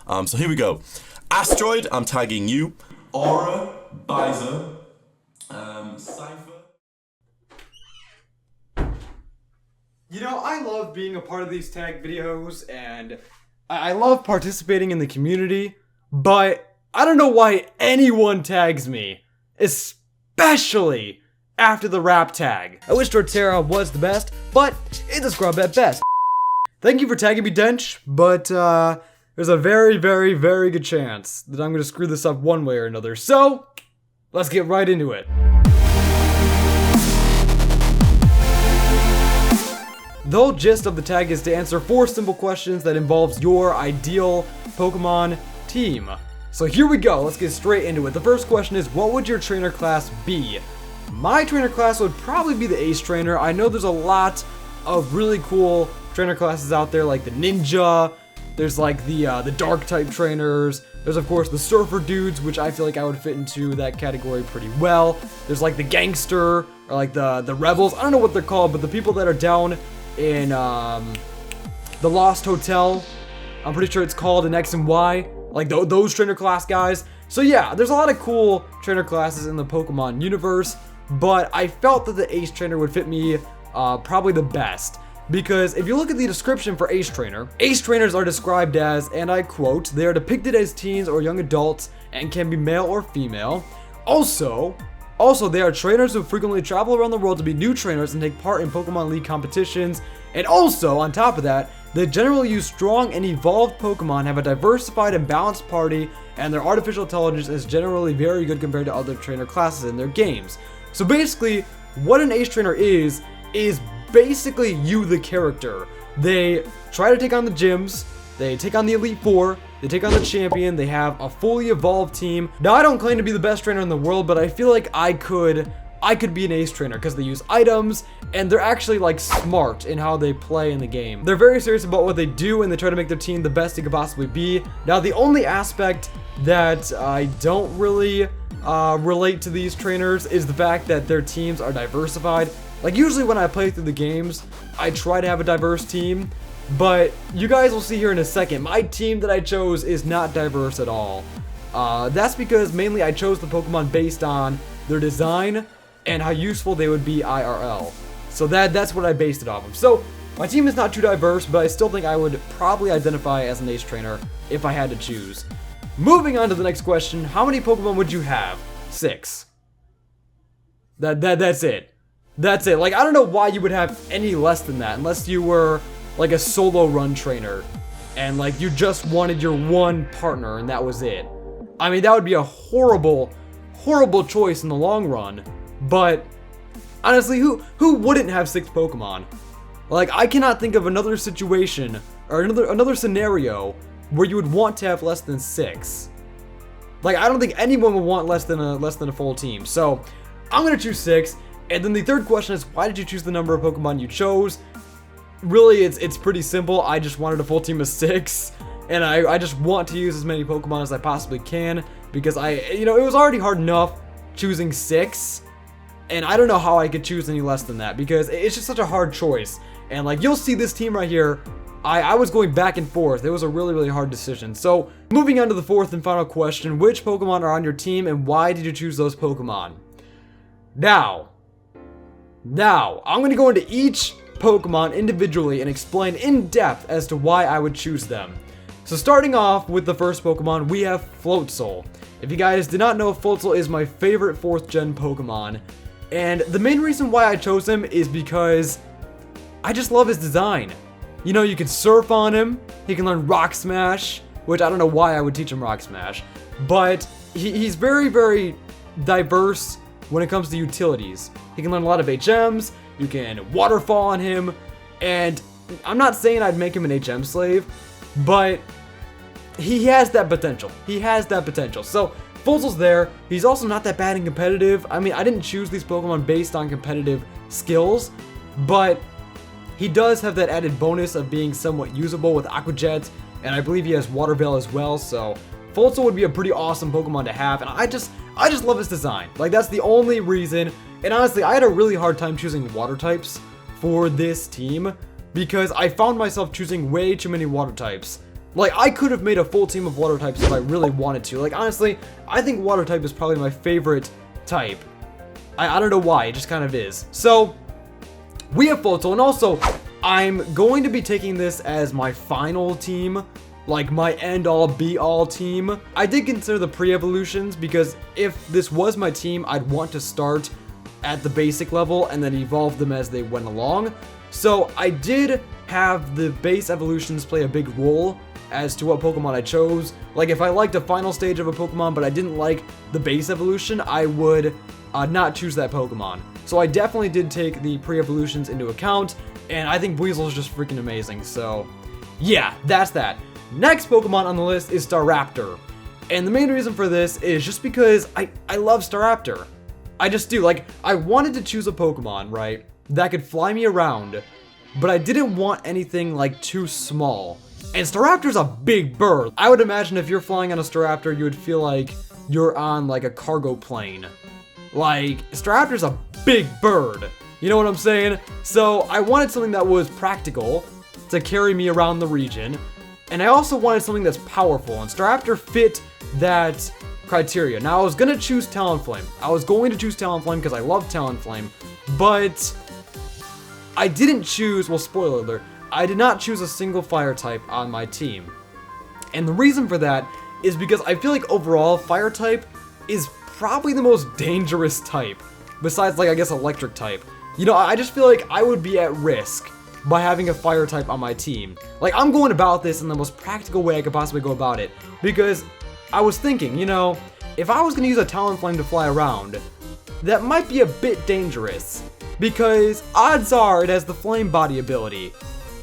So here we go. Astroid, I'm tagging you. Aura, Bizer, Cypher. You know, I love being a part of these tag videos, and I love participating in the community, but I don't know why anyone tags me, especially after the rap tag. I wish Torterra was the best, but it's a scrub at best. Thank you for tagging me, Dench, but there's a very, very, very good chance that I'm going to screw this up one way or another, so let's get right into it. The whole gist of the tag is to answer 4 simple questions that involves your ideal Pokemon team. So here we go, let's get straight into it. The first question is, what would your trainer class be? My trainer class would probably be the Ace Trainer. I know there's a lot of really cool trainer classes out there, like the Ninja, there's like the Dark type trainers, there's of course the Surfer dudes, which I feel like I would fit into that category pretty well. There's like the Gangster, or like the Rebels, I don't know what they're called, but the people that are down in the Lost Hotel, I'm pretty sure it's called in X and Y, like those trainer class guys. So yeah, there's a lot of cool trainer classes in the Pokemon universe, but I felt that the Ace Trainer would fit me probably the best. Because if you look at the description for Ace Trainers are described as, and I quote, they are depicted as teens or young adults and can be male or female. Also, they are trainers who frequently travel around the world to be new trainers and take part in Pokemon League competitions. And also, on top of that, they generally use strong and evolved Pokemon, have a diversified and balanced party, and their artificial intelligence is generally very good compared to other trainer classes in their games. So basically, what an Ace Trainer is basically you, the character. They try to take on the gyms, they take on the Elite Four, they take on the champion, they have a fully evolved team. Now, I don't claim to be the best trainer in the world, but I feel like I could be an Ace Trainer because they use items and they're actually like smart in how they play in the game. They're very serious about what they do and they try to make their team the best it could possibly be. Now, the only aspect that I don't really relate to these trainers is the fact that their teams are diversified. Like, usually when I play through the games, I try to have a diverse team, but you guys will see here in a second, my team that I chose is not diverse at all. That's because mainly I chose the Pokemon based on their design and how useful they would be IRL. So that's what I based it off of. So my team is not too diverse, but I still think I would probably identify as an Ace Trainer if I had to choose. Moving on to the next question, how many Pokemon would you have? 6. That's it. That's it. Like, I don't know why you would have any less than that, unless you were like a solo run trainer and like you just wanted your one partner and that was it. I mean, that would be a horrible choice in the long run. But honestly, who wouldn't have 6 Pokemon? Like, I cannot think of another situation or another scenario where you would want to have less than 6. Like, I don't think anyone would want less than a full team. So I'm gonna choose 6. And then the third question is, why did you choose the number of Pokemon you chose? Really, it's pretty simple. I just wanted a full team of 6, and I just want to use as many Pokemon as I possibly can, because it was already hard enough choosing 6, and I don't know how I could choose any less than that, because it's just such a hard choice. And like, you'll see this team right here, I was going back and forth. It was a really, really hard decision. So moving on to the fourth and final question, which Pokemon are on your team, and why did you choose those Pokemon? Now, I'm going to go into each Pokemon individually and explain in depth as to why I would choose them. So starting off with the first Pokemon, we have Floatzel. If you guys did not know, Floatzel is my favorite 4th gen Pokemon. And the main reason why I chose him is because I just love his design. You know, you can surf on him, he can learn Rock Smash, which I don't know why I would teach him Rock Smash. But he's very, very diverse when it comes to utilities. He can learn a lot of HMs, you can waterfall on him, and I'm not saying I'd make him an HM slave, but he has that potential. So Floatzel's there. He's also not that bad in competitive. I mean, I didn't choose these Pokemon based on competitive skills, but he does have that added bonus of being somewhat usable with Aqua Jet, and I believe he has Water Veil as well, so Floatzel would be a pretty awesome Pokemon to have, and I just love his design. Like, that's the only reason. And honestly, I had a really hard time choosing water types for this team because I found myself choosing way too many water types. Like, I could have made a full team of water types if I really wanted to. Like, honestly, I think water type is probably my favorite type. I don't know why, it just kind of is. So, we have Photo, and also, I'm going to be taking this as my final team. Like, my end-all, be-all team. I did consider the pre-evolutions, because if this was my team, I'd want to start at the basic level and then evolve them as they went along. So, I did have the base evolutions play a big role as to what Pokemon I chose. Like, if I liked a final stage of a Pokemon, but I didn't like the base evolution, I would not choose that Pokemon. So, I definitely did take the pre-evolutions into account, and I think Weasel is just freaking amazing. So, yeah, that's that. Next Pokemon on the list is Staraptor. And the main reason for this is just because I love Staraptor. I just do. Like, I wanted to choose a Pokemon, right, that could fly me around, but I didn't want anything, like, too small. And Staraptor's a big bird. I would imagine if you're flying on a Staraptor, you would feel like you're on, like, a cargo plane. Like, Staraptor's a big bird. You know what I'm saying? So, I wanted something that was practical to carry me around the region. And I also wanted something that's powerful, and Staraptor fit that criteria. Now, I was going to choose Talonflame. I was going to choose Talonflame because I love Talonflame, but I didn't choose, well, spoiler alert, I did not choose a single fire type on my team. And the reason for that is because I feel like overall, fire type is probably the most dangerous type, besides, like, I guess, electric type. You know, I just feel like I would be at risk by having a fire type on my team. Like, I'm going about this in the most practical way I could possibly go about it, because I was thinking, you know, if I was going to use a Talonflame to fly around, that might be a bit dangerous, because odds are it has the flame body ability,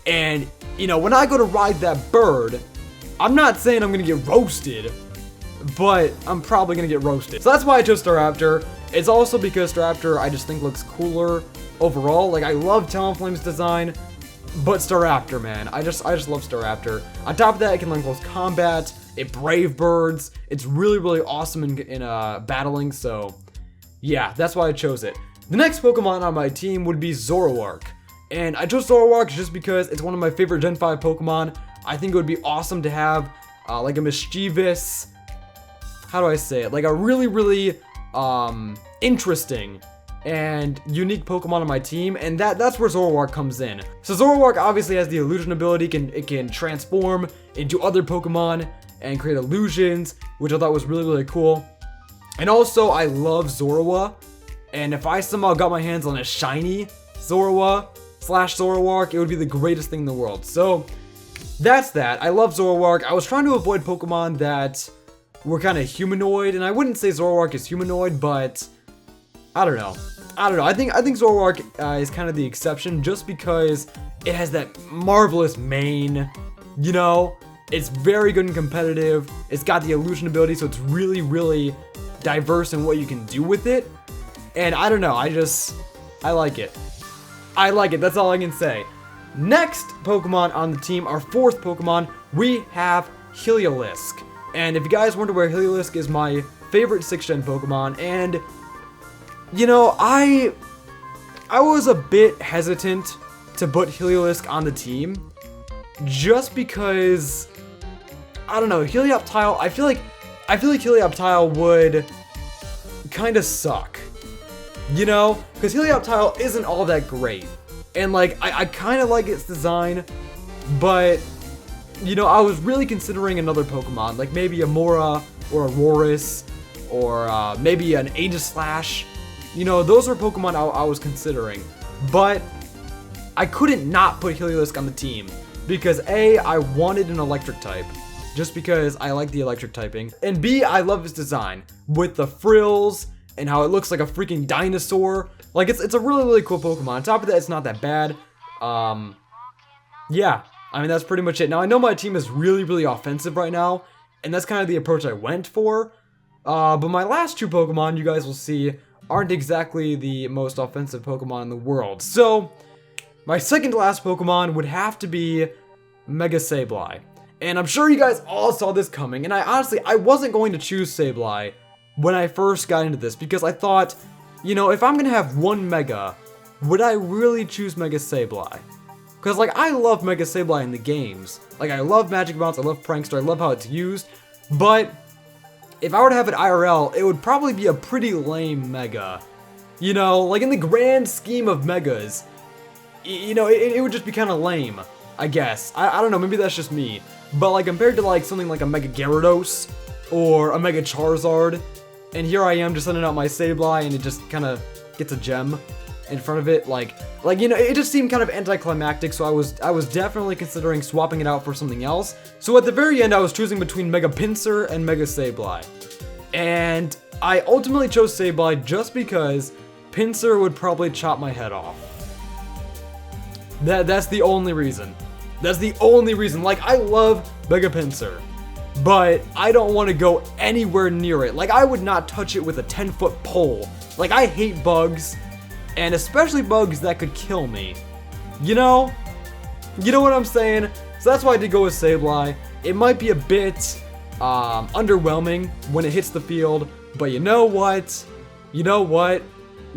and, you know, when I go to ride that bird, I'm not saying I'm going to get roasted, but I'm probably going to get roasted. So that's why I chose Staraptor. It's also because Staraptor I just think looks cooler overall. Like, I love Talonflame's design, but Staraptor, man, I just love Staraptor. On top of that, it can learn close combat, it brave birds, it's really, really awesome in battling, so yeah, that's why I chose it. The next Pokemon on my team would be Zoroark, and I chose Zoroark just because it's one of my favorite Gen 5 Pokemon. I think it would be awesome to have, like, a mischievous, how do I say it, like a really, really, interesting and unique Pokemon on my team, and that's where Zoroark comes in. So Zoroark obviously has the illusion ability, it can transform into other Pokemon and create illusions, which I thought was really, really cool. And also, I love Zorua, and if I somehow got my hands on a shiny Zorua / Zoroark, it would be the greatest thing in the world. So that's that. I love Zoroark. I was trying to avoid Pokemon that were kind of humanoid, and I wouldn't say Zoroark is humanoid, but I don't know. I think Zoroark is kind of the exception, just because it has that marvelous mane. You know, it's very good and competitive. It's got the illusion ability, so it's really, really diverse in what you can do with it. And I don't know. I like it. I like it. That's all I can say. Next Pokemon on the team, our fourth Pokemon, we have Heliolisk. And if you guys wonder where Heliolisk is my favorite 6th Gen Pokemon, and you know, I was a bit hesitant to put Heliolisk on the team, just because, I don't know, Helioptile, I feel like Helioptile would kind of suck, you know, because Helioptile isn't all that great, and like, I kind of like its design, but, you know, I was really considering another Pokemon, like maybe a Mora, or a Roris, or maybe an Aegislash. You know, those are Pokemon I was considering, but I couldn't not put Heliolisk on the team, because A, I wanted an electric type, just because I like the electric typing, and B, I love its design, with the frills, and how it looks like a freaking dinosaur. Like, it's a really, really cool Pokemon. On top of that, it's not that bad. Yeah, I mean, that's pretty much it. Now, I know my team is really, really offensive right now, and that's kind of the approach I went for, but my last two Pokemon, you guys will see, aren't exactly the most offensive Pokemon in the world. So, my second to last Pokemon would have to be Mega Sableye. And I'm sure you guys all saw this coming, and I wasn't going to choose Sableye when I first got into this, because I thought, you know, if I'm gonna have one Mega, would I really choose Mega Sableye? Because, like, I love Mega Sableye in the games. Like, I love Magic Bounce, I love Prankster, I love how it's used. But if I were to have it IRL, it would probably be a pretty lame Mega. You know, like, in the grand scheme of Megas, you know, it would just be kind of lame, I guess. I don't know, maybe that's just me. But, like, compared to, like, something like a Mega Gyarados or a Mega Charizard, and here I am just sending out my Sableye, and it just kind of gets a gem in front of it, like, you know, it just seemed kind of anticlimactic, so I was definitely considering swapping it out for something else. So at the very end, I was choosing between Mega Pinsir and Mega Sableye. And I ultimately chose Sableye just because Pinsir would probably chop my head off. That's the only reason. That's the only reason. Like, I love Mega Pinsir, but I don't want to go anywhere near it. Like, I would not touch it with a 10-foot pole. Like, I hate bugs, and especially bugs that could kill me. You know? You know what I'm saying? So that's why I did go with Sableye. It might be a bit underwhelming when it hits the field, but you know what? You know what?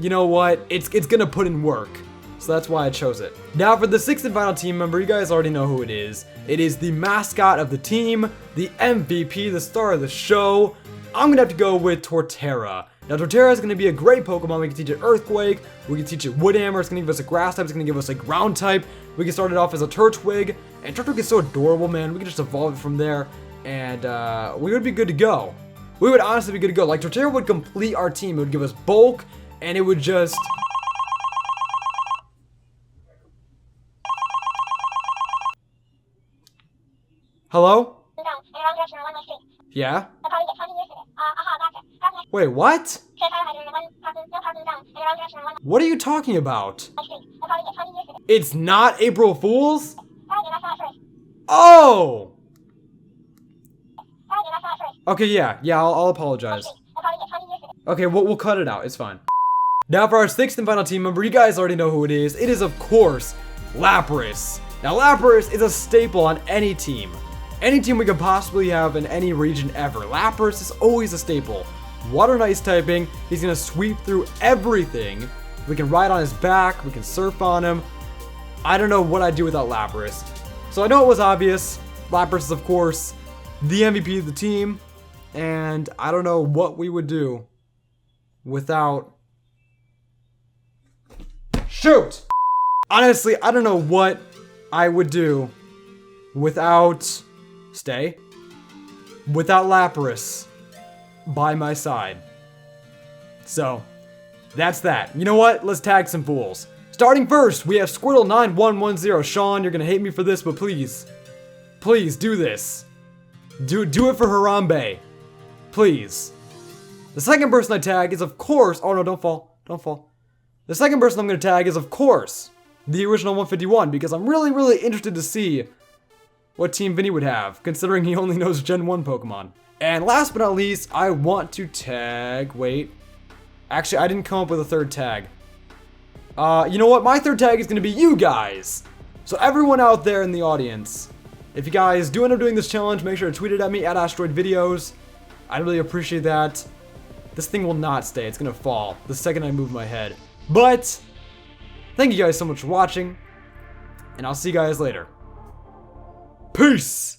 You know what? It's gonna put in work. So that's why I chose it. Now for the 6th and final team member, you guys already know who it is. It is the mascot of the team, the MVP, the star of the show. I'm gonna have to go with Torterra. Now Torterra is gonna be a great Pokemon. We can teach it Earthquake, we can teach it Wood Hammer, it's gonna give us a Grass type, it's gonna give us a Ground type. We can start it off as a Turtwig, and Turtwig is so adorable, man. We can just evolve it from there, and we would be good to go. We would honestly be good to go. Like, Torterra would complete our team. It would give us bulk, and it would just... Hello? Yeah? Wait, what? What are you talking about? It's not April Fool's? Oh! Okay, yeah, I'll apologize. Okay, we'll cut it out, it's fine. Now for our 6th and final team member, you guys already know who it is. It is, of course, Lapras. Now, Lapras is a staple on any team. Any team we could possibly have in any region ever. Lapras is always a staple. Water and Ice typing, he's gonna sweep through everything. We can ride on his back, we can surf on him. I don't know what I'd do without Lapras. So I know it was obvious. Lapras is, of course, the MVP of the team. And I don't know what we would do without... Shoot! Honestly, I don't know what I would do without... without Lapras by my side. So, that's that. You know what? Let's tag some fools. Starting first, we have Squirtle9110. Sean, you're gonna hate me for this, but please do this. Do it for Harambe. Please. The second person I tag is, of course... Oh no, don't fall. The second person I'm gonna tag is, of course, the original 151, because I'm really interested to see what Team Vinny would have, considering he only knows Gen 1 Pokemon. And last but not least, I want to tag... Wait. Actually, I didn't come up with a third tag. You know what? My third tag is going to be you guys. So everyone out there in the audience, if you guys do end up doing this challenge, make sure to tweet it at me, at Astroid Videos. I'd really appreciate that. This thing will not stay. It's going to fall the second I move my head. But, thank you guys so much for watching, and I'll see you guys later. Peace!